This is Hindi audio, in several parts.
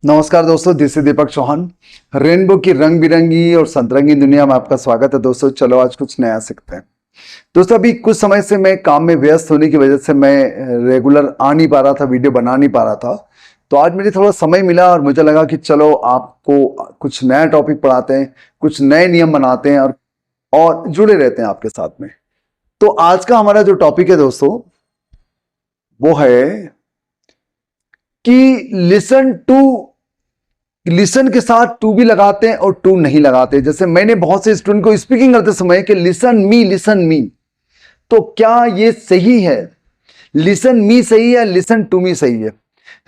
नमस्कार दोस्तों, this is Deepak Chauhan. Rainbow की रंग बिरंगी और संतरंगी दुनिया में आपका स्वागत है। दोस्तों चलो आज कुछ नया सीखते हैं। दोस्तों अभी कुछ समय से मैं काम में व्यस्त होने की वजह से मैं रेगुलर आ नहीं पा रहा था, वीडियो बना नहीं पा रहा था। तो आज मुझे थोड़ा समय मिला और मुझे लगा कि चलो आपको कुछ नया टॉपिक पढ़ाते हैं, कुछ नए नियम बनाते हैं और जुड़े रहते हैं आपके साथ में। तो आज का हमारा जो टॉपिक है दोस्तों वो है कि लिसन के साथ टू भी लगाते हैं और टू नहीं लगाते। जैसे मैंने बहुत से स्टूडेंट को स्पीकिंग करते समय कि लिसन मी, तो क्या ये सही है? लिसन मी सही है, लिसन टू मी सही है,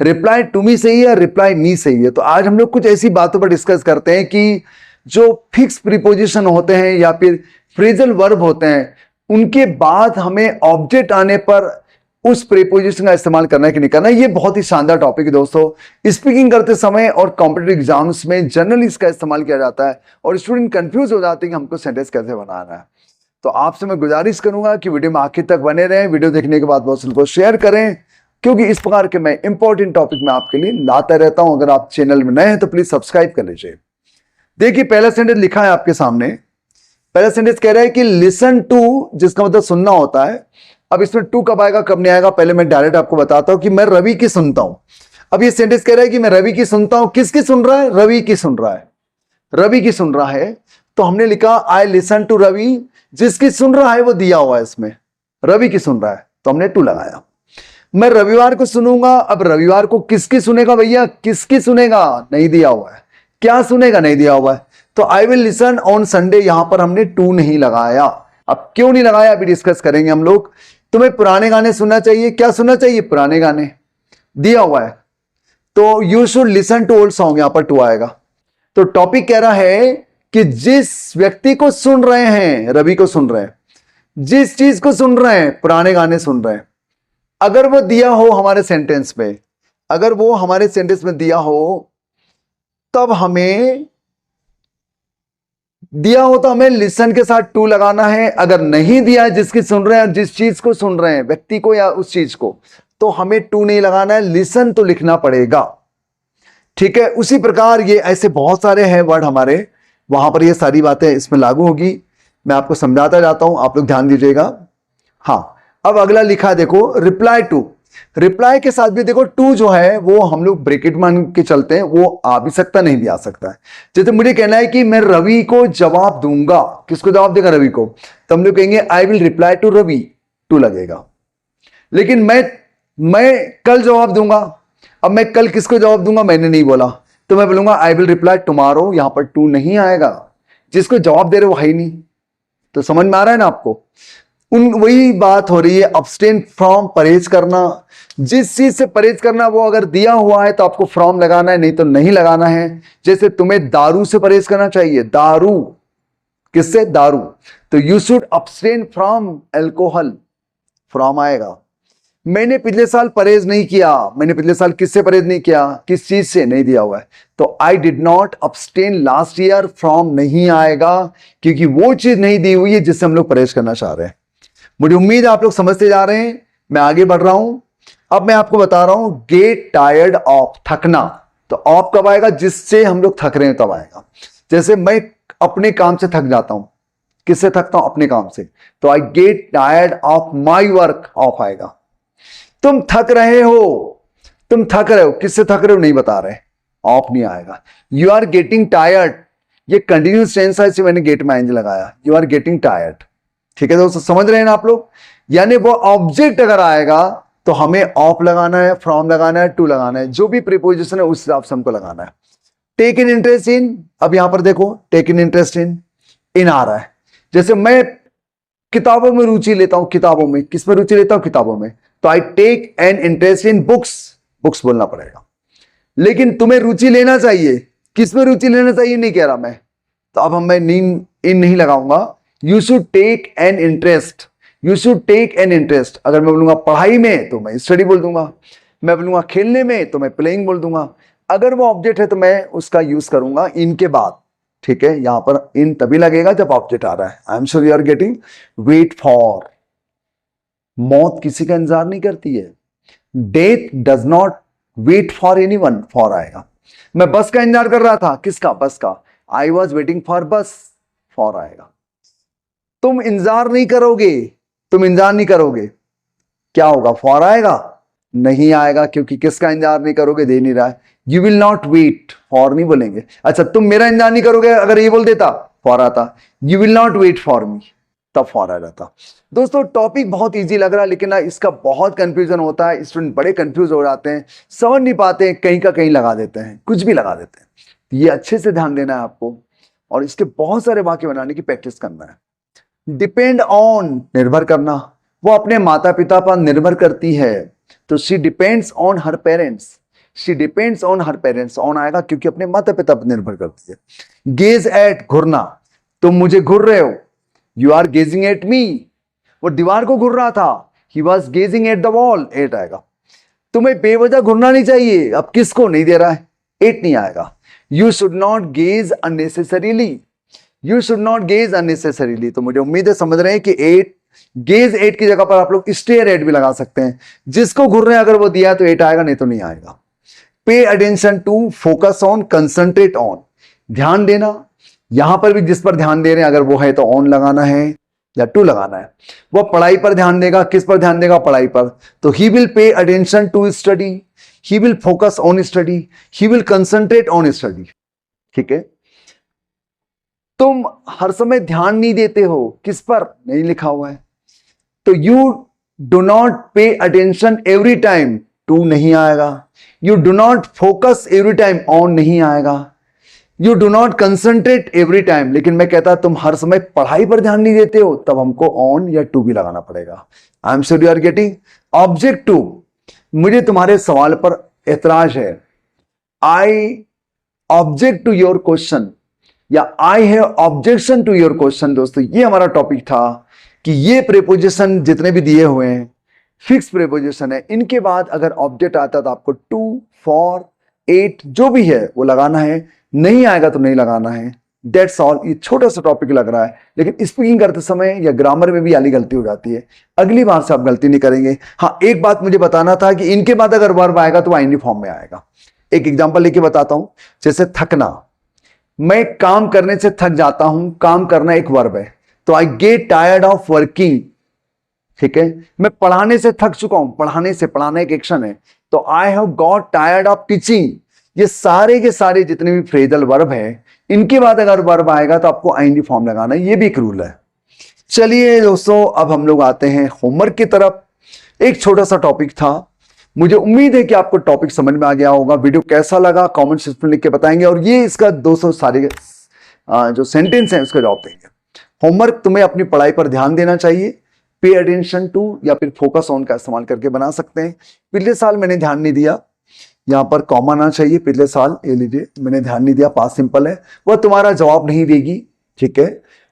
रिप्लाई टू मी सही है, रिप्लाई मी सही है? तो आज हम लोग कुछ ऐसी बातों पर डिस्कस करते हैं कि जो फिक्स प्रीपोजिशन होते हैं या फिर फ्रेजल वर्ब होते हैं, उनके बाद हमें ऑब्जेक्ट आने पर उस प्रीपोजिशन का इस्तेमाल करना है कि नहीं करना है। ये बहुत ही शानदार टॉपिक है दोस्तों। स्पीकिंग करते समय और कॉम्पिटिटिव एग्जाम्स में जनरली इसका इस्तेमाल किया जाता है और स्टूडेंट कंफ्यूज हो जाते हैं कि हमको सेंटेंस कैसे बनाना है। तो आपसे मैं गुजारिश करूंगा कि वीडियो में आखिर तक बने रहें। वीडियो देखने के बाद दोस्तों को शेयर करें, क्योंकि इस प्रकार के मैं इंपॉर्टेंट टॉपिक में आपके लिए लाता रहता हूं। अगर आप चैनल में नए हैं तो प्लीज सब्सक्राइब कर लीजिए। देखिए पहला सेंटेंस लिखा है आपके सामने। पहला सेंटेंस कह रहा है कि लिसन टू, जिसका मतलब सुनना होता है। अब इसमें टू कब आएगा कब नहीं आएगा, पहले मैं डायरेक्ट आपको बताता हूं कि मैं रवि की सुनता हूं। अब ये सेंटेंस कह रहा है कि मैं रवि की सुनता हूं। किसकी सुन रहा है? रवि की सुन रहा है। रवि की सुन रहा है तो हमने लिखा आई लिसन टू रवि। जिसकी सुन रहा है वो दिया हुआ है, इसमें रवि की सुन रहा है तो हमने टू लगाया। मैं रविवार को सुनूंगा। अब रविवार को किसकी सुनेगा भैया? किसकी सुनेगा? नहीं दिया हुआ है। क्या सुनेगा? नहीं दिया हुआ है। तो I will listen on Sunday, यहां पर हमने टू नहीं लगाया। अब क्यों नहीं लगाया अभी डिस्कस करेंगे हम लोग। तुम्हें पुराने गाने सुनना चाहिए। क्या सुनना चाहिए? पुराने गाने दिया हुआ है, तो you should listen to old song, यहां पर टू आएगा। तो टॉपिक कह रहा है कि जिस व्यक्ति को सुन रहे हैं, रवि को सुन रहे हैं, जिस चीज को सुन रहे हैं, पुराने गाने सुन रहे हैं, अगर वो दिया हो हमारे सेंटेंस में, अगर वो हमारे सेंटेंस में दिया हो, तब हमें दिया हो तो हमें लिसन के साथ टू लगाना है। अगर नहीं दिया है, जिसकी सुन रहे हैं और जिस चीज को सुन रहे हैं, व्यक्ति को या उस चीज को, तो हमें टू नहीं लगाना है, लिसन तो लिखना पड़ेगा। ठीक है। उसी प्रकार ये ऐसे बहुत सारे हैं वर्ड हमारे, वहां पर ये सारी बातें इसमें लागू होगी। मैं आपको समझाता जाता हूं, आप लोग ध्यान दीजिएगा। हाँ, अब अगला लिखा देखो, रिप्लाई टू। रिप्लाई के साथ भी देखो टू जो है वो हम लोग ब्रैकेट मान के चलते हैं, वो आ भी सकता नहीं भी आ सकता है। जैसे मुझे कहना है कि मैं रवि को जवाब दूंगा। किसको जवाब देगा? रवि को। तो हम लोग कहेंगे I will reply to Ravi, to लगेगा। लेकिन मैं कल जवाब दूंगा। अब मैं कल किसको जवाब दूंगा? मैंने नहीं बोला, तो मैं बोलूंगा आई विल रिप्लाई टुमारो, यहां पर टू नहीं आएगा। जिसको जवाब दे रहे वो है ही नहीं। तो समझ में आ रहा है ना आपको? वही बात हो रही है, अब्सटेन फ्रॉम, परहेज करना। जिस चीज से परहेज करना वो अगर दिया हुआ है तो आपको फ्रॉम लगाना है, नहीं तो नहीं लगाना है। जैसे तुम्हें दारू से परहेज करना चाहिए। दारू, किससे? दारू। तो you should abstain from alcohol, from आएगा। मैंने पिछले साल परहेज नहीं किया। मैंने पिछले साल किससे परहेज नहीं किया? किस चीज से? नहीं दिया हुआ है, तो I did not abstain last year, from नहीं आएगा, क्योंकि वो चीज नहीं दी हुई है जिससे हम लोग परहेज करना चाह रहे हैं। मुझे उम्मीद है आप लोग समझते जा रहे हैं। मैं आगे बढ़ रहा हूं। अब मैं आपको बता रहा हूं गेट टायर्ड ऑफ, थकना। तो ऑफ कब आएगा? जिससे हम लोग थक रहे हैं तब आएगा। जैसे मैं अपने काम से थक जाता हूं। किससे थकता हूं? अपने काम से। तो I get tired of my work, of आएगा। तुम थक रहे हो। तुम थक रहे हो, किससे थक रहे हो? नहीं बता रहे, ऑफ नहीं आएगा। यू आर गेटिंग टायर्ड, ये कंटिन्यूस टेंस है, इसे मैंने गेट में आएंगे लगाया। You are getting tired. ठीक है दोस्तों, समझ रहे हैं ना आप लोग? यानी वो ऑब्जेक्ट अगर आएगा तो हमें ऑफ लगाना है, फ्रॉम लगाना है, टू लगाना है। जो भी प्रीपोजिशन है उस हिसाब से हमको लगाना है। टेक इन इंटरेस्ट इन, अब यहां पर देखो टेक इन इंटरेस्ट इन आ रहा है। जैसे मैं किताबों में रुचि लेता हूं। किताबों में, किस में रुचि लेता हूं? किताबों में। तो I take an interest in books, books बोलना पड़ेगा। लेकिन तुम्हें रुचि लेना चाहिए। किस में रुचि लेना चाहिए नहीं कह रहा मैं, तो अब मैं इन नहीं लगाऊंगा। You should take an interest, you should take an interest. अगर मैं बोलूंगा पढ़ाई में तो मैं स्टडी बोल दूंगा। मैं बोलूंगा खेलने में तो मैं प्लेइंग बोल दूंगा। अगर वो ऑब्जेक्ट है तो मैं उसका यूज करूंगा इन के बाद। ठीक है, यहां पर इन तभी लगेगा जब ऑब्जेक्ट आ रहा है। I am sure you are getting. Wait for, मौत किसी का इंतजार नहीं करती है। Death does not wait for anyone, for आएगा। मैं बस का इंतजार कर रहा था, किसका? बस का। आई वॉज वेटिंग फॉर बस, फॉर आएगा। तुम इंतजार नहीं करोगे, तुम इंतजार नहीं करोगे, क्या होगा? फॉर आएगा? नहीं आएगा, क्योंकि किसका इंतजार नहीं करोगे? दे नहीं रहा है। You will not wait, for नहीं बोलेंगे। अच्छा, तुम मेरा इंतजार नहीं करोगे, अगर ये बोल देता फॉर आता। You will not wait for me, तब फॉर आ जाता। दोस्तों टॉपिक बहुत इजी लग रहा है, लेकिन ना इसका बहुत कंफ्यूजन होता है, स्टूडेंट बड़े कंफ्यूज हो जाते हैं, समझ नहीं पाते हैं, कहीं का कहीं लगा देते हैं, कुछ भी लगा देते हैं। ये अच्छे से ध्यान देना है आपको, और इसके बहुत सारे वाक्य बनाने की प्रैक्टिस करना है। डिपेंड ऑन, निर्भर करना, वो अपने माता पिता पर निर्भर करती है, तो she depends on her parents, she depends on her parents. On आएगा क्योंकि अपने माता पिता पर निर्भर करती है। गेज एट, घूरना, तुम मुझे घूर रहे हो, you are gazing at me, वो दीवार को घूर रहा था, he was gazing at the wall, at आएगा। तुम्हें बेवजह घूरना नहीं चाहिए, अब किसको? नहीं दे रहा है, एट नहीं आएगा। You should not gauge unnecessarily, you should not gauge unnecessarily. तो मुझे उम्मीद है समझ रहे हैं कि एट, गेज एट की जगह पर आप लोग स्टेयर एट भी लगा सकते हैं। जिसको घूर रहे हैं अगर वो दिया तो एट आएगा, नहीं तो नहीं आएगा। Pay attention to, focus on, concentrate on, ध्यान देना। यहां पर भी जिस पर ध्यान दे रहे हैं अगर वो है तो ऑन लगाना है या टू लगाना है। वो पढ़ाई पर ध्यान देगा, किस पर ध्यान देगा? पढ़ाई पर, तो he will pay attention to study, he will focus on study, he will concentrate on study. ठीक है, तुम हर समय ध्यान नहीं देते हो, किस पर? नहीं लिखा हुआ है, तो you do not pay attention every time, to नहीं आएगा। You do not focus every time, on नहीं आएगा। You do not concentrate every time, लेकिन मैं कहता तुम हर समय पढ़ाई पर ध्यान नहीं देते हो, तब हमको ऑन या टू भी लगाना पड़ेगा। I am sure you are getting. Object to, मुझे तुम्हारे सवाल पर एतराज है। I object to your question, या I have objection to your question. दोस्तों ये हमारा टॉपिक था कि ये प्रेपोजिशन जितने भी दिए हुए हैं फिक्स प्रेपोजिशन है, इनके बाद अगर ऑब्जेक्ट आता तो आपको टू, फॉर, एट जो भी है वो लगाना है, नहीं आएगा तो नहीं लगाना है। That's all. ये छोटा सा टॉपिक लग रहा है, लेकिन स्पीकिंग करते समय या ग्रामर में भी आली गलती हो जाती है। अगली बार से आप गलती नहीं करेंगे। हाँ, एक बात मुझे बताना था कि इनके बाद अगर वर्ब आएगा तो आईएनजी फॉर्म में आएगा। एक एग्जांपल लेके बताता हूं, जैसे थकना, मैं काम करने से थक जाता हूं, काम करना एक वर्ब है, तो I get tired of working. ठीक है, मैं पढ़ाने से थक चुका हूं, पढ़ाने से, पढ़ाना एक एक्शन है, तो I have got tired of teaching. ये सारे के सारे जितने भी फ्रेजल वर्ब है, इनके बाद अगर वर्ब आएगा तो आपको आईएनजी फॉर्म लगाना है, ये भी एक रूल है। चलिए दोस्तों, अब हम लोग आते हैं होमवर्क की तरफ। एक छोटा सा टॉपिक था, मुझे उम्मीद है कि आपको टॉपिक समझ में आ गया होगा। वीडियो कैसा लगा कमेंट सेक्शन में लिख के बताएंगे, और ये इसका 200 सारे जो सेंटेंस हैं उसका जवाब देंगे। होमवर्क, तुम्हें अपनी पढ़ाई पर ध्यान देना चाहिए। पे अटेंशन टू या फिर फोकस ऑन का इस्तेमाल करके बना सकते हैं। पिछले साल मैंने ध्यान नहीं दिया, यहां पर कॉमा आना चाहिए, पिछले साल, ये लीजिए मैंने ध्यान नहीं दिया, पास्ट सिंपल है, वह तुम्हारा जवाब नहीं देगी। ठीक है,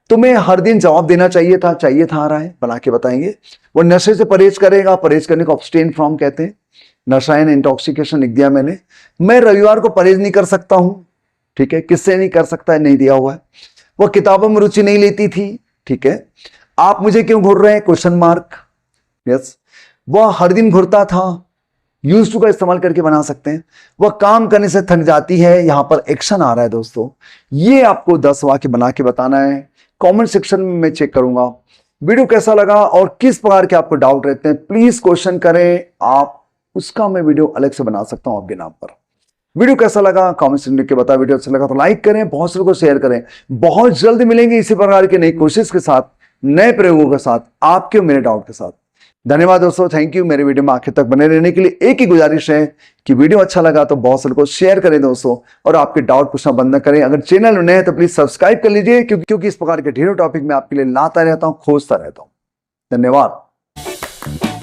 तुम्हें हर दिन जवाब देना चाहिए था आ रहा है, बना के बताएंगे। वो नशे से परहेज करेगा, परहेज करने को अब्सटेन फ्रॉम कहते हैं, नशा एंड इंटॉक्सिकेशन लिख दिया मैंने। मैं रविवार को परहेज नहीं कर सकता हूं, ठीक है, किससे नहीं कर सकता है, नहीं दिया हुआ है। वो किताबों में रुचि नहीं लेती थी, ठीक है। आप मुझे क्यों घूर रहे हैं, क्वेश्चन मार्क, यस। वह हर दिन घूरता था, यूज्ड टू का इस्तेमाल करके बना सकते हैं। वह काम करने से थक जाती है, यहां पर एक्शन आ रहा है दोस्तों। ये आपको 10 वाक्य बना के बताना है। कमेंट सेक्शन में मैं चेक करूंगा वीडियो कैसा लगा और किस प्रकार के आपको डाउट रहते हैं, प्लीज क्वेश्चन करें आप, उसका मैं वीडियो अलग से बना सकता हूं आपके नाम पर। वीडियो कैसा लगा कमेंट सेक्शन लिख के बताएं। वीडियो अच्छा लगा तो लाइक करें, बहुत से लोगों को शेयर करें। बहुत जल्द मिलेंगे इसी प्रकार की नई कोशिश के साथ, नए प्रयोगों के साथ, आपके मेरे डाउट के साथ। धन्यवाद दोस्तों, थैंक यू। मेरे वीडियो में आखिर तक बने रहने के लिए एक ही गुजारिश है कि वीडियो अच्छा लगा तो बहुत से लोगों को शेयर करें दोस्तों, और आपके डाउट पूछना बंद न करें। अगर चैनल नए हैं तो प्लीज सब्सक्राइब कर लीजिए, क्योंकि इस प्रकार के ढेरों टॉपिक मैं आपके लिए लाता रहता हूं, खोजता रहता हूं। धन्यवाद।